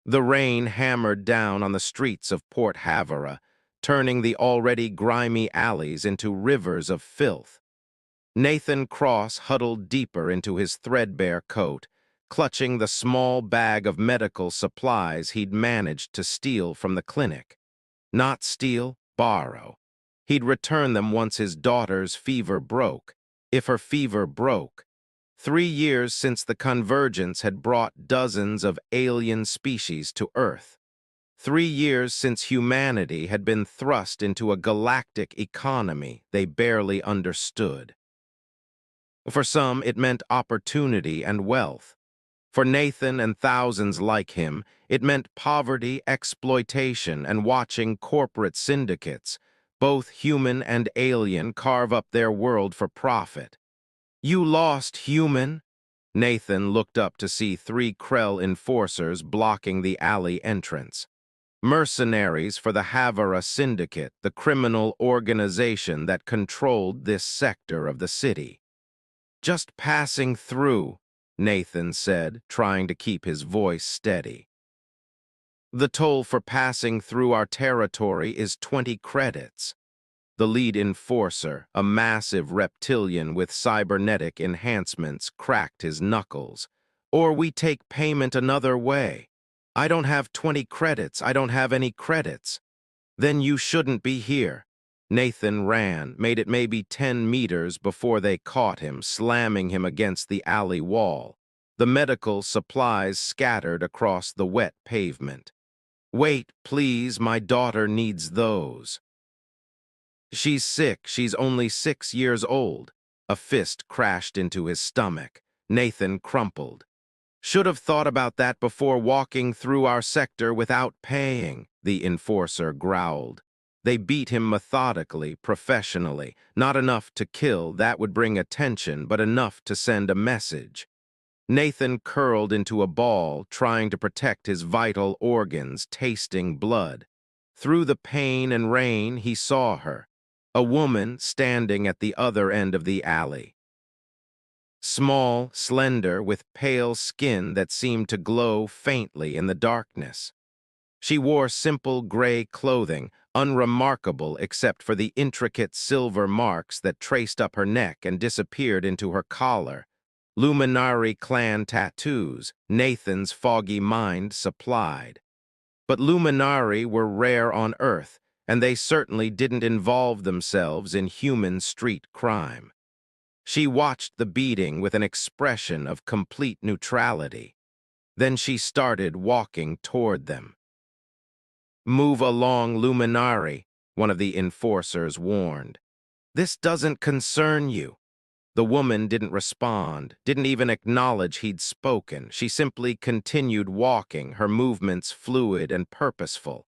The rain hammered down on the streets of Port Havara, turning the already grimy alleys into rivers of filth. Nathan Cross huddled deeper into his threadbare coat, clutching the small bag of medical supplies he'd managed to steal from the clinic. Not steal, borrow. He'd return them once his daughter's fever broke, if her fever broke. 3 years since the convergence had brought dozens of alien species to Earth. 3 years since humanity had been thrust into a galactic economy they barely understood. For some, it meant opportunity and wealth. For Nathan and thousands like him, it meant poverty, exploitation, and watching corporate syndicates, both human and alien, carve up their world for profit. "You lost, human!" Nathan looked up to see 3 Krell enforcers blocking the alley entrance. Mercenaries for the Havara Syndicate, the criminal organization that controlled this sector of the city. "Just passing through," Nathan said, trying to keep his voice steady. "The toll for passing through our territory is 20 credits. The lead enforcer, a massive reptilian with cybernetic enhancements, cracked his knuckles. "Or we take payment another way. I don't have 20 credits. I don't have any credits." "Then you shouldn't be here." Nathan ran, made it maybe 10 meters before they caught him, slamming him against the alley wall. The medical supplies scattered across the wet pavement. "Wait, please, my daughter needs those." "She's sick. She's only 6 years old." A fist crashed into his stomach. Nathan crumpled. "Should have thought about that before walking through our sector without paying," the enforcer growled. They beat him methodically, professionally. Not enough to kill, that would bring attention, but enough to send a message. Nathan curled into a ball, trying to protect his vital organs, tasting blood. Through the pain and rain, he saw her, a woman standing at the other end of the alley. Small, slender, with pale skin that seemed to glow faintly in the darkness. She wore simple gray clothing, unremarkable except for the intricate silver marks that traced up her neck and disappeared into her collar. Luminari clan tattoos, Nathan's foggy mind supplied. But Luminari were rare on Earth, and they certainly didn't involve themselves in human street crime. She watched the beating with an expression of complete neutrality. Then she started walking toward them. "Move along, Luminari," one of the enforcers warned. "This doesn't concern you." The woman didn't respond, didn't even acknowledge he'd spoken. She simply continued walking, her movements fluid and purposeful.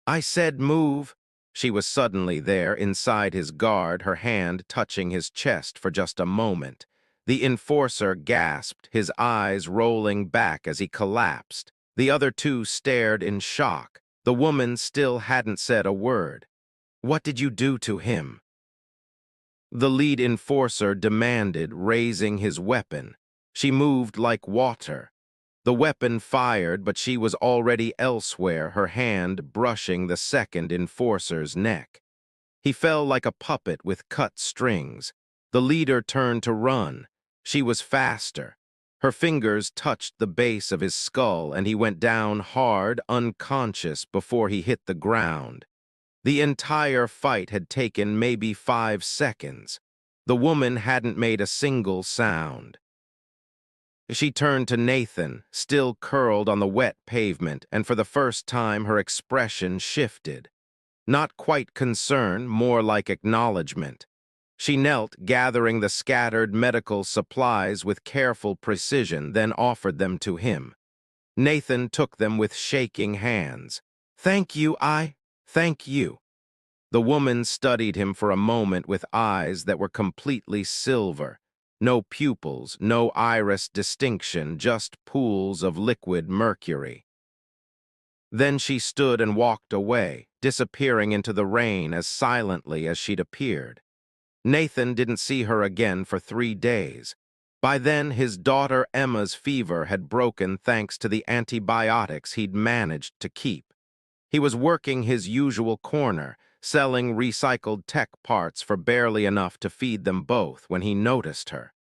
"I said move." She was suddenly there, inside his guard, her hand touching his chest for just a moment. The enforcer gasped, his eyes rolling back as he collapsed. The other 2 stared in shock. The woman still hadn't said a word. "What did you do to him?" The lead enforcer demanded, raising his weapon. She moved like water. The weapon fired, but she was already elsewhere, her hand brushing the second enforcer's neck. He fell like a puppet with cut strings. The leader turned to run. She was faster. Her fingers touched the base of his skull, and he went down hard, unconscious, before he hit the ground. The entire fight had taken maybe 5 seconds. The woman hadn't made a single sound. She turned to Nathan, still curled on the wet pavement, and for the first time her expression shifted. Not quite concern, more like acknowledgement. She knelt, gathering the scattered medical supplies with careful precision, then offered them to him. Nathan took them with shaking hands. "Thank you, thank you." The woman studied him for a moment with eyes that were completely silver. No pupils, no iris distinction, just pools of liquid mercury. Then she stood and walked away, disappearing into the rain as silently as she'd appeared. Nathan didn't see her again for 3 days. By then, his daughter Emma's fever had broken thanks to the antibiotics he'd managed to keep. He was working his usual corner, selling recycled tech parts for barely enough to feed them both when he noticed her.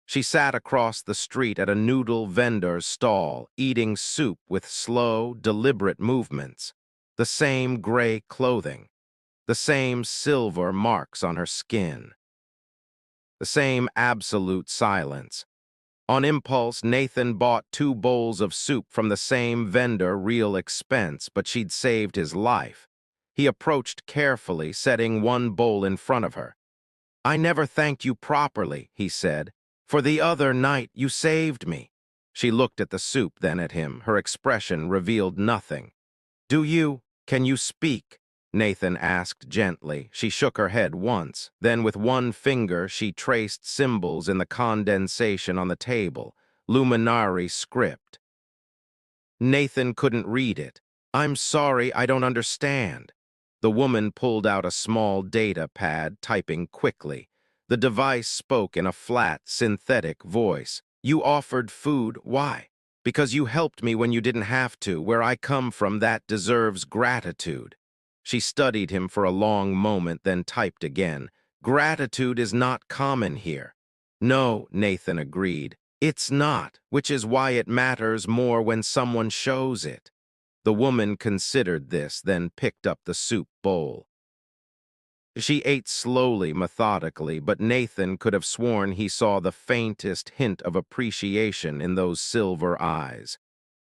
She sat across the street at a noodle vendor's stall, eating soup with slow, deliberate movements. The same gray clothing, the same silver marks on her skin, the same absolute silence. On impulse, Nathan bought 2 bowls of soup from the same vendor, real expense, but she'd saved his life. He approached carefully, setting 1 bowl in front of her. "I never thanked you properly," he said. "For the other night, you saved me." She looked at the soup, then at him. Her expression revealed nothing. Can you speak?" Nathan asked gently. She shook her head once. Then with 1 finger, she traced symbols in the condensation on the table. Luminary script. Nathan couldn't read it. "I'm sorry, I don't understand." The woman pulled out a small data pad, typing quickly. The device spoke in a flat, synthetic voice. "You offered food. Why?" "Because you helped me when you didn't have to. Where I come from, that deserves gratitude." She studied him for a long moment, then typed again. "Gratitude is not common here." "No," Nathan agreed. "It's not, which is why it matters more when someone shows it." The woman considered this, then picked up the soup bowl. She ate slowly, methodically, but Nathan could have sworn he saw the faintest hint of appreciation in those silver eyes.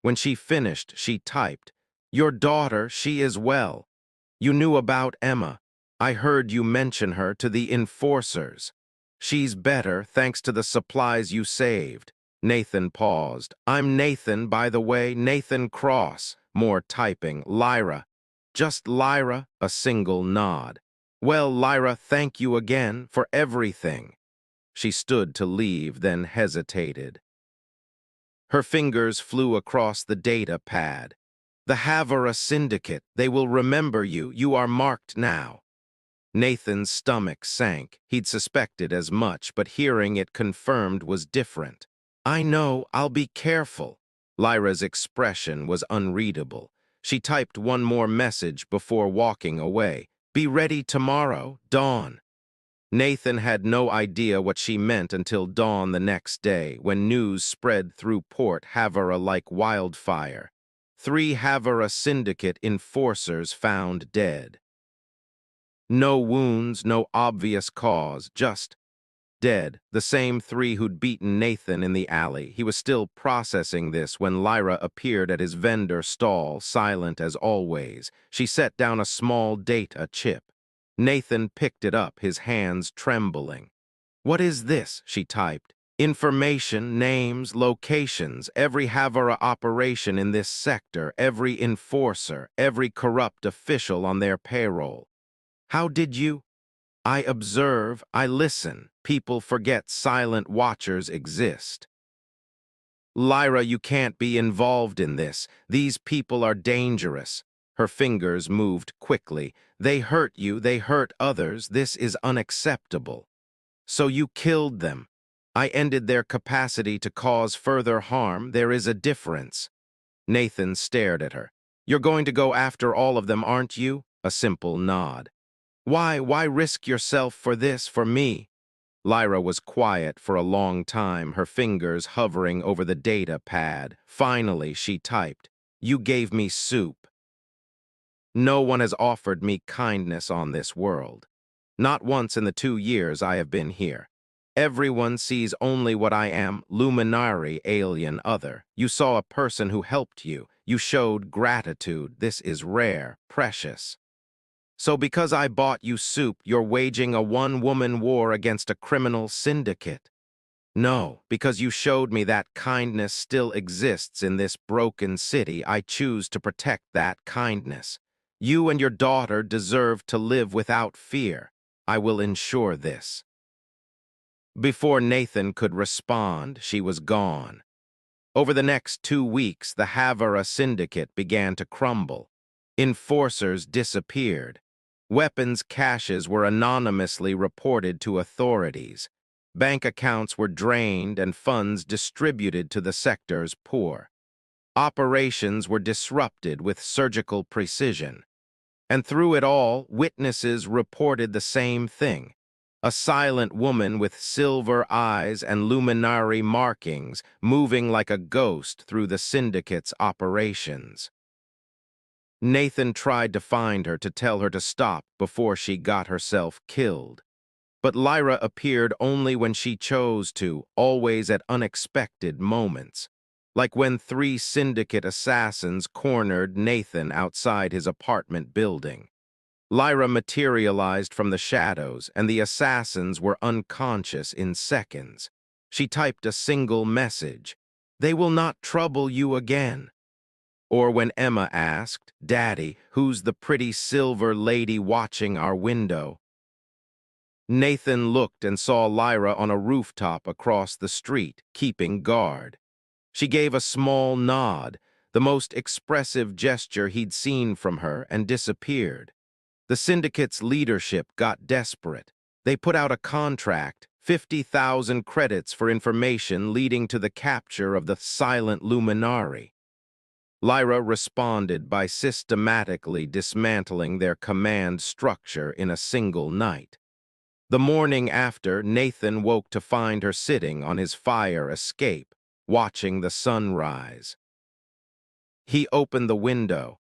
When she finished, she typed, "Your daughter, she is well. You knew about Emma. I heard you mention her to the enforcers. She's better thanks to the supplies you saved." Nathan paused. "I'm Nathan, by the way, Nathan Cross." More typing. "Lyra." "Just Lyra," a single nod. "Well, Lyra, thank you again for everything." She stood to leave, then hesitated. Her fingers flew across the data pad. "The Havara Syndicate, they will remember you. You are marked now." Nathan's stomach sank. He'd suspected as much, but hearing it confirmed was different. "I know, I'll be careful." Lyra's expression was unreadable. She typed one more message before walking away. "Be ready tomorrow, dawn." Nathan had no idea what she meant until dawn the next day, when news spread through Port Havara like wildfire. 3 Havara Syndicate enforcers found dead. No wounds, no obvious cause, just dead. The same 3 who'd beaten Nathan in the alley. He was still processing this when Lyra appeared at his vendor stall, silent as always. She set down a small data chip. Nathan picked it up, his hands trembling. "What is this?" she typed. "Information, names, locations, every Havara operation in this sector, every enforcer, every corrupt official on their payroll." "How did you?" "I observe, I listen. People forget silent watchers exist." "Lyra, you can't be involved in this. These people are dangerous." Her fingers moved quickly. "They hurt you, they hurt others. This is unacceptable." "So you killed them." "I ended their capacity to cause further harm. There is a difference." Nathan stared at her. "You're going to go after all of them, aren't you?" A simple nod. Why risk yourself for this, for me?" Lyra was quiet for a long time, her fingers hovering over the data pad. Finally, she typed, "You gave me soup." "No one has offered me kindness on this world. Not once in the 2 years I have been here. Everyone sees only what I am, luminary, alien, other. You saw a person who helped you. You showed gratitude. This is rare, precious. So because I bought you soup, you're waging a one-woman war against a criminal syndicate?" "No, because you showed me that kindness still exists in this broken city. I choose to protect that kindness. You and your daughter deserve to live without fear. I will ensure this." Before Nathan could respond, she was gone. Over the next 2 weeks, the Havara Syndicate began to crumble. Enforcers disappeared. Weapons caches were anonymously reported to authorities. Bank accounts were drained and funds distributed to the sector's poor. Operations were disrupted with surgical precision. And through it all, witnesses reported the same thing. A silent woman with silver eyes and luminary markings moving like a ghost through the syndicate's operations. Nathan tried to find her to tell her to stop before she got herself killed. But Lyra appeared only when she chose to, always at unexpected moments. Like when 3 syndicate assassins cornered Nathan outside his apartment building. Lyra materialized from the shadows, and the assassins were unconscious in seconds. She typed a single message, "They will not trouble you again." Or when Emma asked, "Daddy, who's the pretty silver lady watching our window?" Nathan looked and saw Lyra on a rooftop across the street, keeping guard. She gave a small nod, the most expressive gesture he'd seen from her, and disappeared. The syndicate's leadership got desperate. They put out a contract, 50,000 credits for information leading to the capture of the silent luminary. Lyra responded by systematically dismantling their command structure in a single night. The morning after, Nathan woke to find her sitting on his fire escape, watching the sunrise. He opened the window.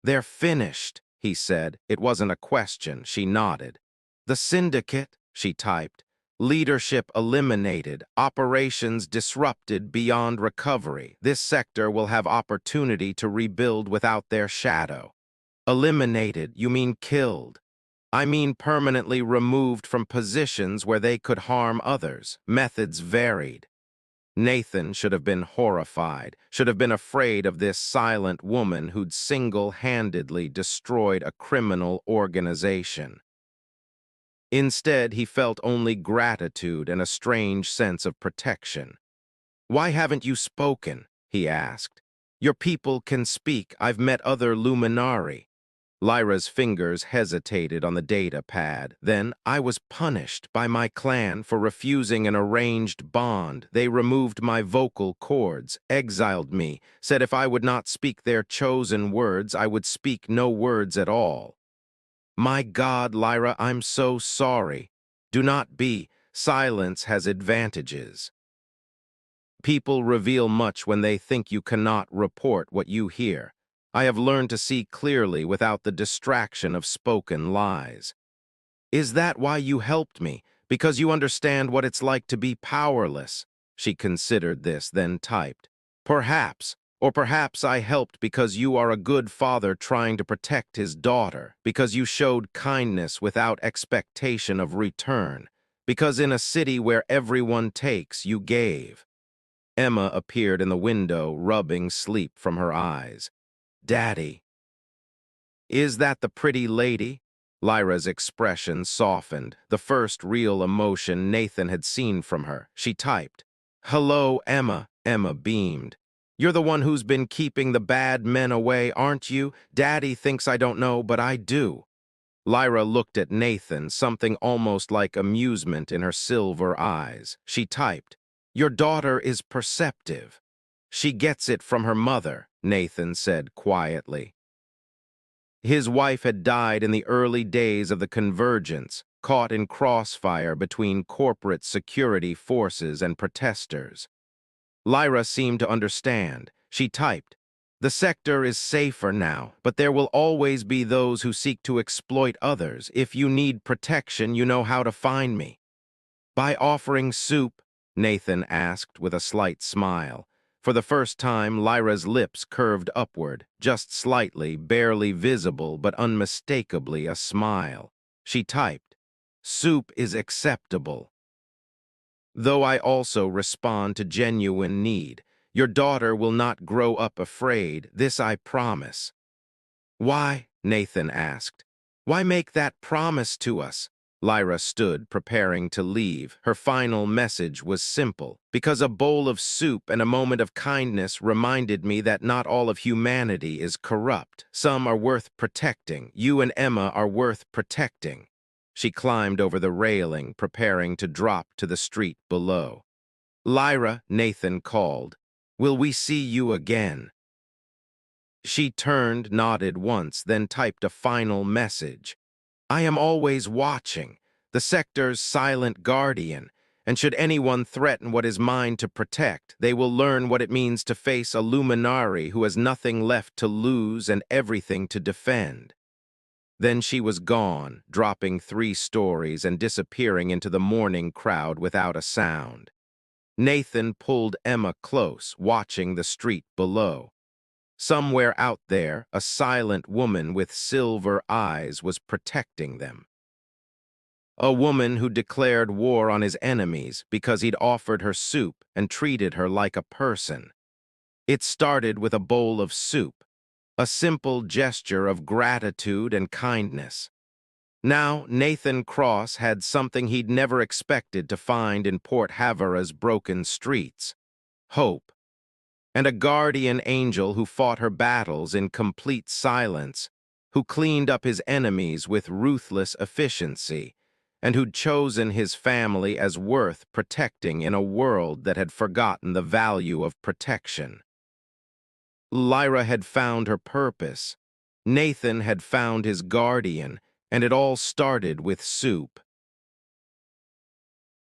"They're finished," he said. It wasn't a question. She nodded. "The syndicate," she typed. "Leadership eliminated, operations disrupted beyond recovery. This sector will have opportunity to rebuild without their shadow." "Eliminated, you mean killed?" "I mean permanently removed from positions where they could harm others. Methods varied." Nathan should have been horrified, should have been afraid of this silent woman who'd single-handedly destroyed a criminal organization. Instead, he felt only gratitude and a strange sense of protection. "Why haven't you spoken?" he asked. "Your people can speak. I've met other Luminari." Lyra's fingers hesitated on the data pad. "Then I was punished by my clan for refusing an arranged bond. They removed my vocal cords, exiled me, said if I would not speak their chosen words, I would speak no words at all." "My God, Lyra, I'm so sorry." "Do not be. Silence has advantages. People reveal much when they think you cannot report what you hear. I have learned to see clearly without the distraction of spoken lies." "Is that why you helped me? Because you understand what it's like to be powerless?" She considered this, then typed, "Perhaps, or perhaps I helped because you are a good father trying to protect his daughter, because you showed kindness without expectation of return, because in a city where everyone takes, you gave." Emma appeared in the window, rubbing sleep from her eyes. "Daddy." "Is that the pretty lady?" Lyra's expression softened, the first real emotion Nathan had seen from her. She typed, "Hello, Emma." Emma beamed. "You're the one who's been keeping the bad men away, aren't you? Daddy thinks I don't know, but I do." Lyra looked at Nathan, something almost like amusement in her silver eyes. She typed, "Your daughter is perceptive." "She gets it from her mother," Nathan said quietly. His wife had died in the early days of the convergence, caught in crossfire between corporate security forces and protesters. Lyra seemed to understand. She typed, "The sector is safer now, but there will always be those who seek to exploit others. If you need protection, you know how to find me." "By offering soup?" Nathan asked with a slight smile. For the first time, Lyra's lips curved upward, just slightly, barely visible, but unmistakably a smile. She typed, "Soup is acceptable. Though I also respond to genuine need. Your daughter will not grow up afraid, this I promise." "Why?" Nathan asked. "Why make that promise to us?" Lyra stood, preparing to leave. Her final message was simple, "Because a bowl of soup and a moment of kindness reminded me that not all of humanity is corrupt. Some are worth protecting. You and Emma are worth protecting." She climbed over the railing, preparing to drop to the street below. "Lyra," Nathan called. "Will we see you again?" She turned, nodded once, then typed a final message. "I am always watching, the sector's silent guardian, and should anyone threaten what is mine to protect, they will learn what it means to face a luminary who has nothing left to lose and everything to defend." Then she was gone, dropping 3 stories and disappearing into the morning crowd without a sound. Nathan pulled Emma close, watching the street below. Somewhere out there, a silent woman with silver eyes was protecting them. A woman who declared war on his enemies because he'd offered her soup and treated her like a person. It started with a bowl of soup, a simple gesture of gratitude and kindness. Now, Nathan Cross had something he'd never expected to find in Port Havara's broken streets: hope, and a guardian angel who fought her battles in complete silence, who cleaned up his enemies with ruthless efficiency, and who'd chosen his family as worth protecting in a world that had forgotten the value of protection. Lyra had found her purpose. Nathan had found his guardian, and it all started with soup.